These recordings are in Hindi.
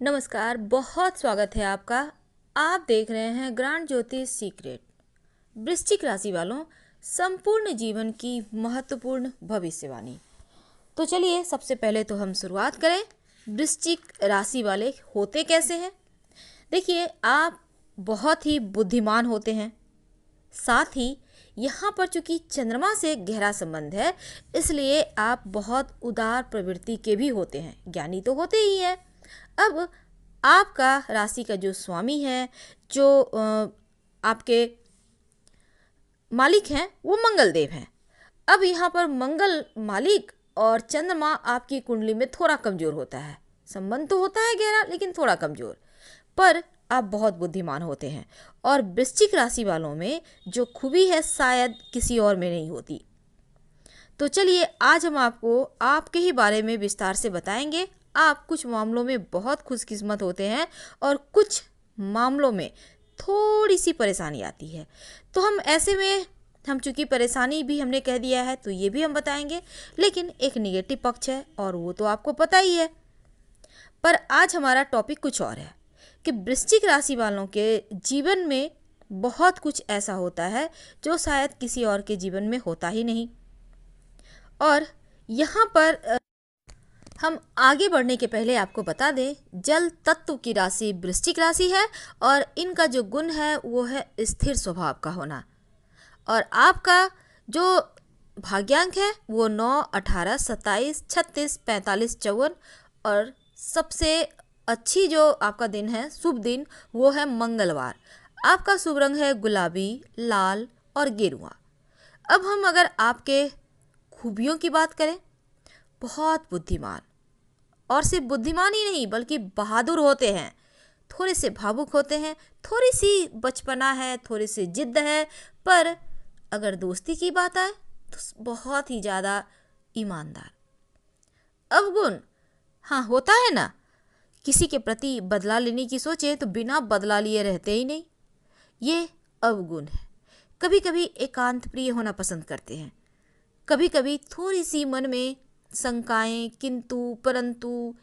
नमस्कार, बहुत स्वागत है आपका। आप देख रहे हैं ग्रांड ज्योतिष सीक्रेट। वृश्चिक राशि वालों, संपूर्ण जीवन की महत्वपूर्ण भविष्यवाणी। तो चलिए सबसे पहले तो हम शुरुआत करें। वृश्चिक राशि वाले होते कैसे हैं? देखिए, आप बहुत ही बुद्धिमान होते हैं। साथ ही यहाँ पर चूंकि चंद्रमा से गहरा संबंध है, इसलिए आप बहुत उदार प्रवृत्ति के भी होते हैं। ज्ञानी तो होते ही हैं। अब आपका राशि का जो स्वामी है, जो आपके मालिक हैं, वो मंगल देव हैं। अब यहाँ पर मंगल मालिक और चंद्रमा आपकी कुंडली में थोड़ा कमजोर होता है। संबंध तो होता है गहरा, लेकिन थोड़ा कमजोर। पर आप बहुत बुद्धिमान होते हैं और वृश्चिक राशि वालों में जो खूबी है शायद किसी और में नहीं होती। तो चलिए आज हम आपको आपके ही बारे में विस्तार से बताएंगे। आप कुछ मामलों में बहुत खुशकिस्मत होते हैं और कुछ मामलों में थोड़ी सी परेशानी आती है। तो हम ऐसे में हम चूंकि परेशानी भी हमने कह दिया है तो ये भी हम बताएंगे, लेकिन एक निगेटिव पक्ष है और वो तो आपको पता ही है। पर आज हमारा टॉपिक कुछ और है कि वृश्चिक राशि वालों के जीवन में बहुत कुछ ऐसा होता है जो शायद किसी और के जीवन में होता ही नहीं। और यहाँ पर हम आगे बढ़ने के पहले आपको बता दें, जल तत्व की राशि वृश्चिक राशि है और इनका जो गुण है वो है स्थिर स्वभाव का होना। और आपका जो भाग्यांक है वो 9, 18, 27, 36, 45, 54 और सबसे अच्छी जो आपका दिन है, शुभ दिन, वो है मंगलवार। आपका शुभ रंग है गुलाबी, लाल और गेरुआ। अब हम अगर आपके खूबियों की बात करें, बहुत बुद्धिमान, और सिर्फ बुद्धिमान ही नहीं बल्कि बहादुर होते हैं। थोड़े से भावुक होते हैं, थोड़ी सी बचपना है, थोड़ी सी जिद्द है। पर अगर दोस्ती की बात आए तो बहुत ही ज़्यादा ईमानदार। अवगुण, हाँ होता है ना, किसी के प्रति बदला लेने की सोचे तो बिना बदला लिए रहते ही नहीं, ये अवगुण है। कभी कभी एकांत प्रिय होना पसंद करते हैं, कभी कभी थोड़ी सी मन में शंकाएं, किंतु परंतु,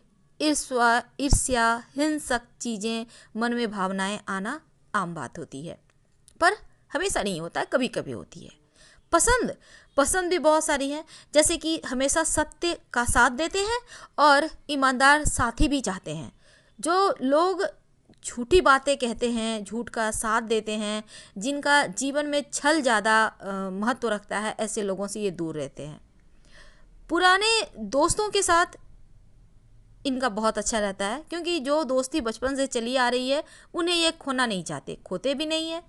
ईर्ष्या, हिंसक चीज़ें, मन में भावनाएं आना आम बात होती है। पर हमेशा नहीं होता, कभी कभी होती है। पसंद भी बहुत सारी हैं, जैसे कि हमेशा सत्य का साथ देते हैं और ईमानदार साथी भी चाहते हैं। जो लोग झूठी बातें कहते हैं, झूठ का साथ देते हैं, जिनका जीवन में छल ज़्यादा महत्व रखता है, ऐसे लोगों से ये दूर रहते हैं। पुराने दोस्तों के साथ इनका बहुत अच्छा रहता है, क्योंकि जो दोस्ती बचपन से चली आ रही है उन्हें ये खोना नहीं चाहते, खोते भी नहीं है।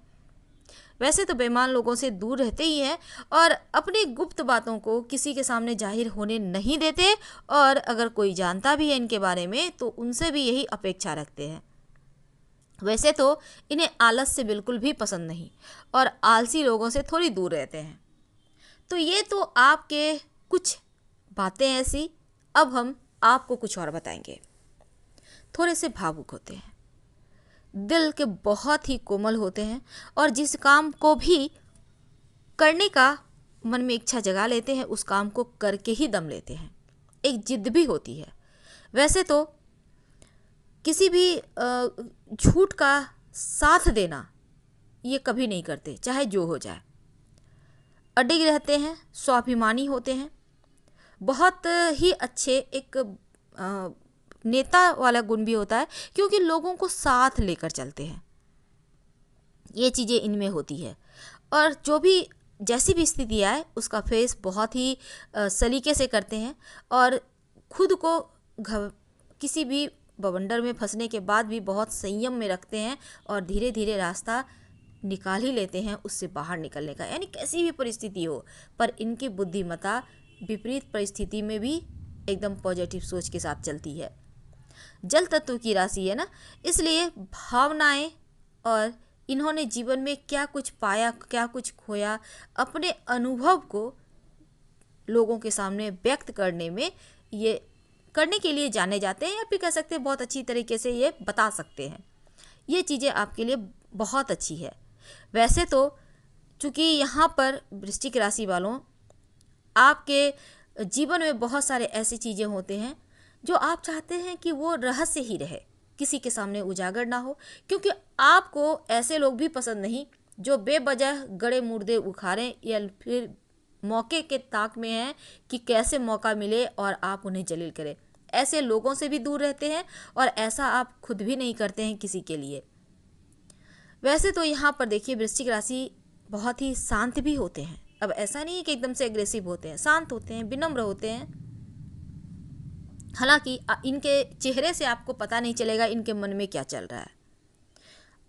वैसे तो बेईमान लोगों से दूर रहते ही हैं और अपनी गुप्त बातों को किसी के सामने जाहिर होने नहीं देते, और अगर कोई जानता भी है इनके बारे में तो उनसे भी यही अपेक्षा रखते हैं। वैसे तो इन्हें आलस से बिल्कुल भी पसंद नहीं और आलसी लोगों से थोड़ी दूर रहते हैं। तो ये तो आपके कुछ बातें ऐसी। अब हम आपको कुछ और बताएंगे। थोड़े से भावुक होते हैं, दिल के बहुत ही कोमल होते हैं और जिस काम को भी करने का मन में इच्छा जगा लेते हैं उस काम को करके ही दम लेते हैं। एक जिद भी होती है। वैसे तो किसी भी झूठ का साथ देना ये कभी नहीं करते, चाहे जो हो जाए। अडिग रहते हैं, स्वाभिमानी होते हैं, बहुत ही अच्छे एक नेता वाला गुण भी होता है, क्योंकि लोगों को साथ लेकर चलते हैं। ये चीज़ें इनमें होती है और जो भी जैसी भी स्थिति आए उसका फेस बहुत ही सलीके से करते हैं और खुद को किसी भी बवंडर में फंसने के बाद भी बहुत संयम में रखते हैं और धीरे धीरे रास्ता निकाल ही लेते हैं उससे बाहर निकलने का। यानी कैसी भी परिस्थिति हो, पर इनकी बुद्धिमत्ता विपरीत परिस्थिति में भी एकदम पॉजिटिव सोच के साथ चलती है। जल तत्व की राशि है ना, इसलिए भावनाएं और इन्होंने जीवन में क्या कुछ पाया, क्या कुछ खोया, अपने अनुभव को लोगों के सामने व्यक्त करने में ये करने के लिए जाने जाते हैं, या फिर कह सकते हैं बहुत अच्छी तरीके से ये बता सकते हैं। ये चीज़ें आपके लिए बहुत अच्छी है। वैसे तो चूँकि यहाँ पर वृश्चिक राशि वालों, आपके जीवन में बहुत सारे ऐसी चीज़ें होते हैं जो आप चाहते हैं कि वो रहस्य ही रहे, किसी के सामने उजागर ना हो, क्योंकि आपको ऐसे लोग भी पसंद नहीं जो बेवजह गड़े मुर्दे उखाड़ें या फिर मौके के ताक में हैं कि कैसे मौका मिले और आप उन्हें जलील करें। ऐसे लोगों से भी दूर रहते हैं और ऐसा आप खुद भी नहीं करते हैं किसी के लिए। वैसे तो यहाँ पर देखिए वृश्चिक राशि बहुत ही शांत भी होते हैं। अब ऐसा नहीं है कि एकदम से एग्रेसिव होते हैं, शांत होते हैं, विनम्र होते हैं। हालांकि इनके चेहरे से आपको पता नहीं चलेगा इनके मन में क्या चल रहा है,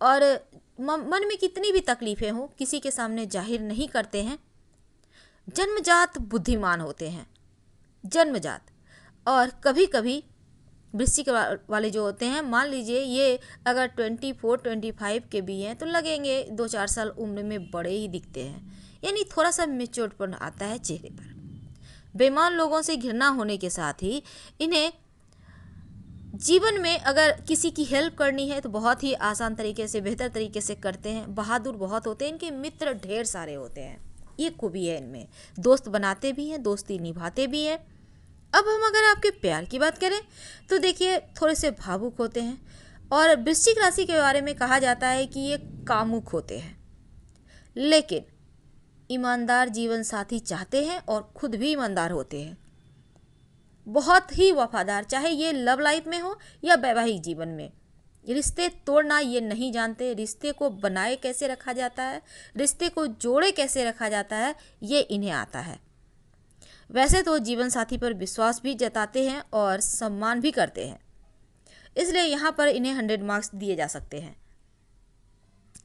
और मन में कितनी भी तकलीफें हो किसी के सामने जाहिर नहीं करते हैं। जन्मजात बुद्धिमान होते हैं, जन्मजात। और कभी कभी वृश्चिक वाले जो होते हैं, मान लीजिए ये अगर 24-25 के भी हैं तो लगेंगे 2-4 साल उम्र में बड़े ही दिखते हैं, यानी थोड़ा सा मेच्योर्डपन आता है चेहरे पर। बेईमान लोगों से घृणा होने के साथ ही इन्हें जीवन में अगर किसी की हेल्प करनी है तो बहुत ही आसान तरीके से, बेहतर तरीके से करते हैं। बहादुर बहुत होते हैं, इनके मित्र ढेर सारे होते हैं, ये खूबी है इनमें। दोस्त बनाते भी हैं, दोस्ती निभाते भी हैं। अब हम अगर आपके प्यार की बात करें तो देखिए थोड़े से भावुक होते हैं, और वृश्चिक राशि के बारे में कहा जाता है कि ये कामुक होते हैं, लेकिन ईमानदार जीवन साथी चाहते हैं और खुद भी ईमानदार होते हैं, बहुत ही वफादार, चाहे ये लव लाइफ में हो या वैवाहिक जीवन में। रिश्ते तोड़ना ये नहीं जानते, रिश्ते को बनाए कैसे रखा जाता है, रिश्ते को जोड़े कैसे रखा जाता है, ये इन्हें आता है। वैसे तो जीवन साथी पर विश्वास भी जताते हैं और सम्मान भी करते हैं, इसलिए यहाँ पर इन्हें 100 मार्क्स दिए जा सकते हैं।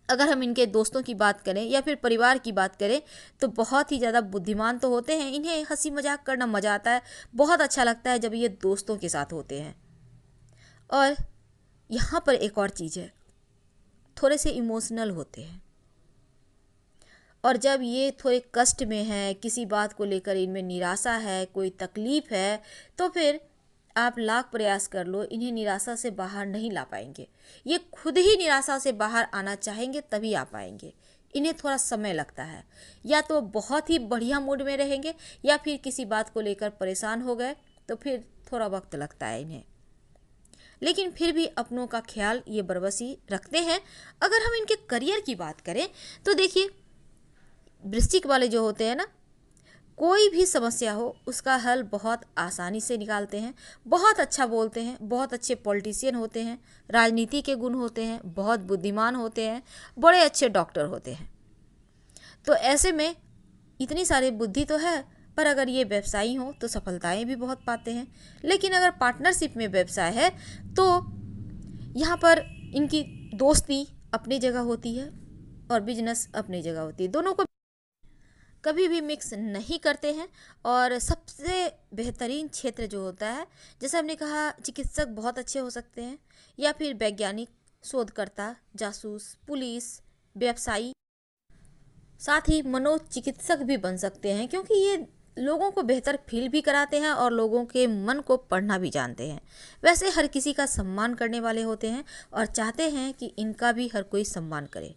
अगर हम इनके दोस्तों की बात करें या फिर परिवार की बात करें तो बहुत ही ज़्यादा बुद्धिमान तो होते हैं, इन्हें हंसी मजाक करना मज़ा आता है, बहुत अच्छा लगता है जब ये दोस्तों के साथ होते हैं। और यहाँ पर एक और चीज़ है, थोड़े से इमोशनल होते हैं, और जब ये थोड़े कष्ट में हैं, किसी बात को लेकर इनमें निराशा है, कोई तकलीफ़ है, तो फिर आप लाख प्रयास कर लो, इन्हें निराशा से बाहर नहीं ला पाएंगे। ये खुद ही निराशा से बाहर आना चाहेंगे तभी आ पाएंगे। इन्हें थोड़ा समय लगता है, या तो बहुत ही बढ़िया मूड में रहेंगे या फिर किसी बात को लेकर परेशान हो गए तो फिर थोड़ा वक्त लगता है इन्हें, लेकिन फिर भी अपनों का ख्याल ये बरबसी रखते हैं। अगर हम इनके करियर की बात करें तो देखिए वृश्चिक वाले जो होते हैं ना, कोई भी समस्या हो उसका हल बहुत आसानी से निकालते हैं, बहुत अच्छा बोलते हैं, बहुत अच्छे पॉलिटिशियन होते हैं, राजनीति के गुण होते हैं, बहुत बुद्धिमान होते हैं, बड़े अच्छे डॉक्टर होते हैं। तो ऐसे में इतनी सारी बुद्धि तो है, पर अगर ये व्यवसायी हों तो सफलताएं भी बहुत पाते हैं। लेकिन अगर पार्टनरशिप में व्यवसाय है तो यहाँ पर इनकी दोस्ती अपनी जगह होती है और बिजनेस अपनी जगह होती है, दोनों को कभी भी मिक्स नहीं करते हैं। और सबसे बेहतरीन क्षेत्र जो होता है, जैसे हमने कहा चिकित्सक बहुत अच्छे हो सकते हैं, या फिर वैज्ञानिक, शोधकर्ता, जासूस, पुलिस, व्यवसायी, साथ ही मनोचिकित्सक भी बन सकते हैं, क्योंकि ये लोगों को बेहतर फील भी कराते हैं और लोगों के मन को पढ़ना भी जानते हैं। वैसे हर किसी का सम्मान करने वाले होते हैं और चाहते हैं कि इनका भी हर कोई सम्मान करे।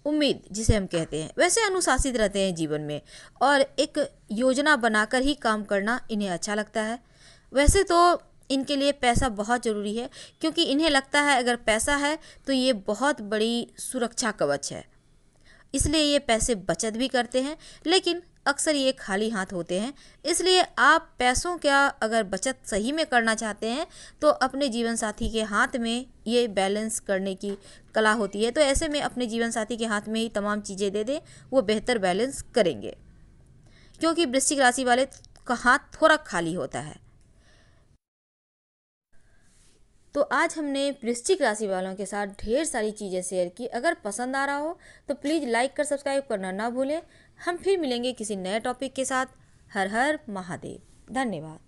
उम्मीद जिसे हम कहते हैं, वैसे अनुशासित रहते हैं जीवन में, और एक योजना बनाकर ही काम करना इन्हें अच्छा लगता है। वैसे तो इनके लिए पैसा बहुत ज़रूरी है, क्योंकि इन्हें लगता है अगर पैसा है तो ये बहुत बड़ी सुरक्षा कवच है, इसलिए ये पैसे बचत भी करते हैं। लेकिन अक्सर ये खाली हाथ होते हैं, इसलिए आप पैसों का अगर बचत सही में करना चाहते हैं तो अपने जीवन साथी के हाथ में ये बैलेंस करने की कला होती है। तो ऐसे में अपने जीवन साथी के हाथ में ही तमाम चीज़ें दे दें, वो बेहतर बैलेंस करेंगे, क्योंकि वृश्चिक राशि वाले का हाथ थोड़ा खाली होता है। तो आज हमने वृश्चिक राशि वालों के साथ ढेर सारी चीज़ें शेयर की। अगर पसंद आ रहा हो तो प्लीज़ लाइक कर सब्सक्राइब करना ना भूलें। हम फिर मिलेंगे किसी नए टॉपिक के साथ। हर हर महादेव। धन्यवाद।